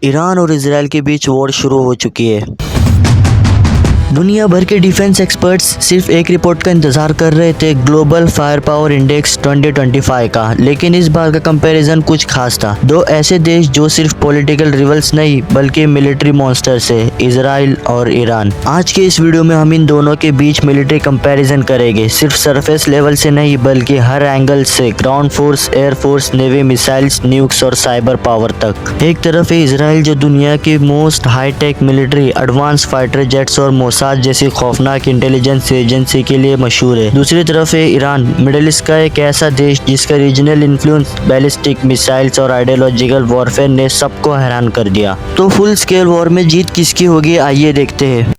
Iran और Israel के बीच war शुरू हो चुकी है। दुनिया भर के डिफेंस एक्सपर्ट्स सिर्फ एक रिपोर्ट का इंतजार कर रहे थे, ग्लोबल फायर पावर इंडेक्स 2025 का। लेकिन इस बार का कंपैरिजन कुछ खास था। दो ऐसे देश जो सिर्फ पॉलिटिकल रिवल्स नहीं बल्कि मिलिट्री मॉन्स्टर्स है, इजराइल और ईरान। आज के इस वीडियो में हम इन दोनों के बीच मिलिट्री कंपैरिजन करेंगे, सिर्फ सरफेस लेवल से नहीं बल्कि हर एंगल से, ground force, air force, navy, missiles, nukes और साइबर पावर तक। एक तरफ है इजराइल जो दुनिया की most high tech military, advance fighter jets और मोसाद जैसी खौफनाक इंटेलिजेंस एजेंसी के लिए मशहूर है। दूसरी तरफ है ईरान, मिडिल ईस्ट का एक ऐसा देश जिसका रीजनल इन्फ्लुएंस, बैलिस्टिक मिसाइल्स और आइडियोलॉजिकल वॉरफेयर ने सबको हैरान कर दिया। तो फुल स्केल वॉर में जीत किसकी होगी, आइए देखते हैं।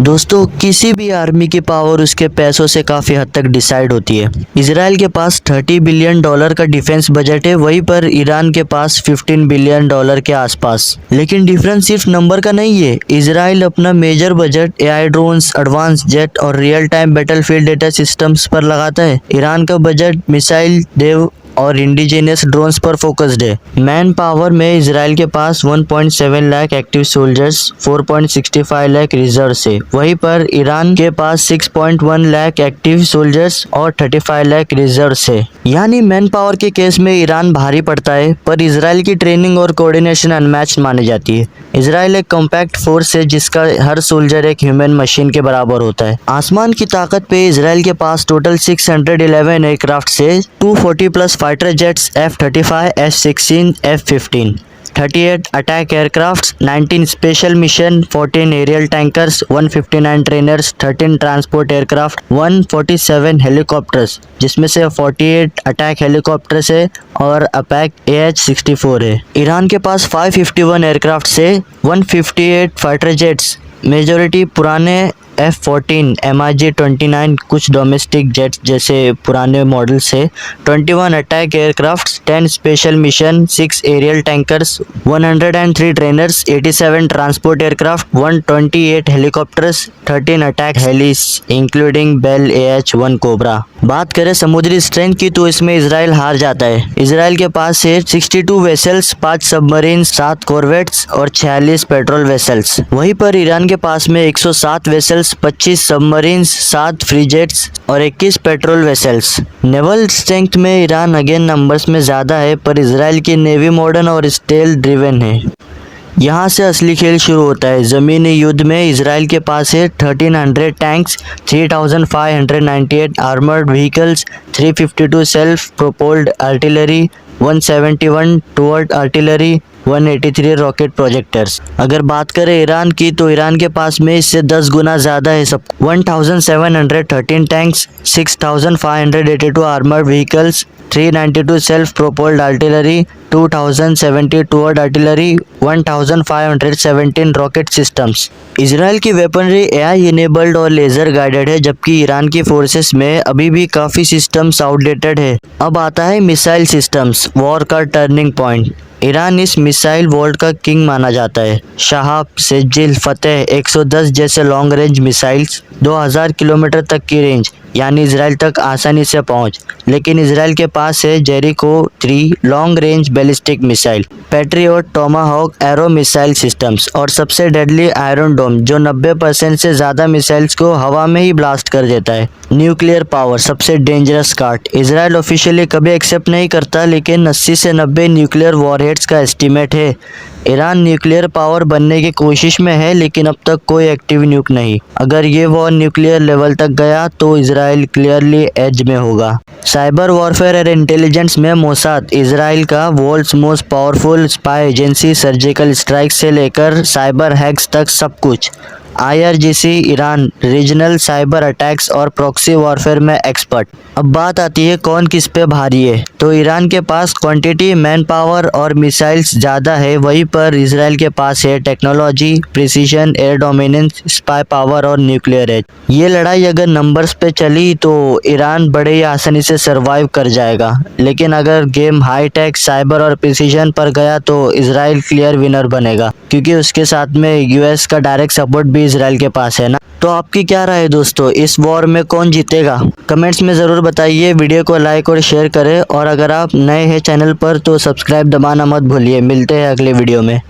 दोस्तों, किसी भी आर्मी की पावर उसके पैसों से काफी हद तक डिसाइड होती है। इजराइल के पास $30 बिलियन का डिफेंस बजट है, वहीं पर ईरान के पास $15 बिलियन के आसपास। लेकिन डिफरेंस सिर्फ नंबर का नहीं है। इजराइल अपना major budget AI drones, advance jet और real time battlefield data systems पर लगाता है। ईरान का बजट मिसाइल, देव और इंडिजिनियस ड्रोन्स पर फोकस्ड है। मैन पावर में इजराइल के पास 1.7 lakh active soldiers, 4.65 lakh reserves है। वहीं पर ईरान के पास 6.1 लाख एक्टिव सोल्जर्स और 35 लाख रिजर्व्स है। यानी मैन पावर के केस में ईरान भारी पड़ता है, पर इजराइल की ट्रेनिंग और कोऑर्डिनेशन अनमैच्ड मानी जाती है। इजराइल एक कॉम्पैक्ट फोर्स है जिसका हर सोल्जर एक ह्यूमन मशीन के बराबर होता है। आसमान की ताकत पे इजराइल के पास टोटल 611 एयरक्राफ्ट से 240 plus fighter jets, F-35, F-16, F-15, 38 attack aircraft, 19 special mission, 14 aerial tankers, 159 trainers, 13 transport aircraft, 147 helicopters जिसमें से 48 अटैक हेलीकॉप्टर्स है और अटैक AH-64 है। ईरान के पास 551 एयरक्राफ्ट से 158 फाइटर जेट्स, मेजॉरिटी पुराने F-14, MiG-29, कुछ डोमेस्टिक जेट्स जैसे पुराने मॉडल से, 21 attack aircraft, 10 special mission, 6 aerial tankers, 103 trainers, 87 transport aircraft, 128 helicopters, 13 attack helis including Bell AH-1 Cobra. बात करें समुद्री स्ट्रेंथ की तो इसमें इजराइल हार जाता है। इजराइल के पास है 62 वेसल्स, 5 सबमरीन, 7 कॉर्वेट्स और 46 पेट्रोल वेसल्स। वहीं पर ईरान के पास में 107 वेसल्स, 25 सबमरीन्स, 7 फ्रीजेट्स और 21 पेट्रोल वेसल्स। नेवल स्ट्रेंथ में ईरान अगेन नंबर्स में ज़्यादा है, पर इजराइल की नेवी मॉडर्न और स्टेल ड्रिवन है। यहाँ से असली खेल शुरू होता है। ज़मीनी युद्ध में इजराइल के पास है 1300 tanks, 3598 armoured vehicles, 352 self propelled artillery, 171 टुवर्ड आर्टिलरी, 183 रॉकेट प्रोजेक्टर्स। अगर बात करें ईरान की तो ईरान के पास में इससे 10 गुना ज़्यादा है सब। 1713 tanks, 6582 armoured vehicles, 392 self propelled artillery, 2070 टुवर्ड आर्टिलरी, 1517 रॉकेट सिस्टम्स। इजराइल की वेपनरी AI इनेबल्ड और लेज़र गाइडेड है, जबकि ईरान की फोर्सेस में अभी भी काफ़ी सिस्टम्स आउटडेटेड है। अब आता है मिसाइल सिस्टम्स, वॉर का टर्निंग पॉइंट। ईरान इस मिसाइल वॉर्ल्ड का किंग माना जाता है। शहाब, सेजिल, फतेह 110 जैसे लॉन्ग रेंज मिसाइल्स, 2000 किलोमीटर तक की रेंज, यानी इजराइल तक आसानी से पहुंच। लेकिन इजराइल के पास है Jericho 3 long range ballistic missile, patriot, Tomahawk arrow missile systems और सबसे डेडली आयरन डोम जो 90% से ज़्यादा मिसाइल्स को हवा में ही ब्लास्ट कर देता है। न्यूक्लियर पावर, सबसे डेंजरस कार्ड। इजराइल ऑफिशियली कभी एक्सेप्ट नहीं करता, लेकिन 80 से 90 न्यूक्लियर वॉरहेड्स का एस्टीमेट है। ईरान न्यूक्लियर पावर बनने की कोशिश में है, लेकिन अब तक कोई एक्टिव न्यूक नहीं। अगर ये वॉर न्यूक्लियर लेवल तक गया तो इजराइल क्लियरली एज में होगा। साइबर वॉरफेयर और इंटेलिजेंस में मोसाद इजराइल का world's most powerful spy agency, surgical strike से लेकर साइबर हैक्स तक सब कुछ। IRGC Iran regional cyber attacks और प्रॉक्सी वॉरफेयर में एक्सपर्ट। अब बात आती है कौन किस पे भारी है, तो ईरान के पास क्वांटिटी, मैन पावर और मिसाइल्स ज़्यादा है, वहीं पर इजराइल के पास है technology, precision, air dominance, spy power और न्यूक्लियर एज। ये लड़ाई अगर नंबर्स पे चली तो ईरान बड़े ही आसानी से सरवाइव कर जाएगा, लेकिन अगर गेम हाई टेक, साइबर और प्रिसीजन पर गया तो इजराइल क्लियर विनर बनेगा, क्योंकि उसके साथ में US का डायरेक्ट सपोर्ट भी इसराइल के पास है ना। तो आपकी क्या राय है दोस्तों, इस वॉर में कौन जीतेगा? कमेंट्स में ज़रूर बताइए। वीडियो को लाइक और शेयर करें, और अगर आप नए हैं चैनल पर तो सब्सक्राइब दबाना मत भूलिए। मिलते हैं अगले वीडियो में।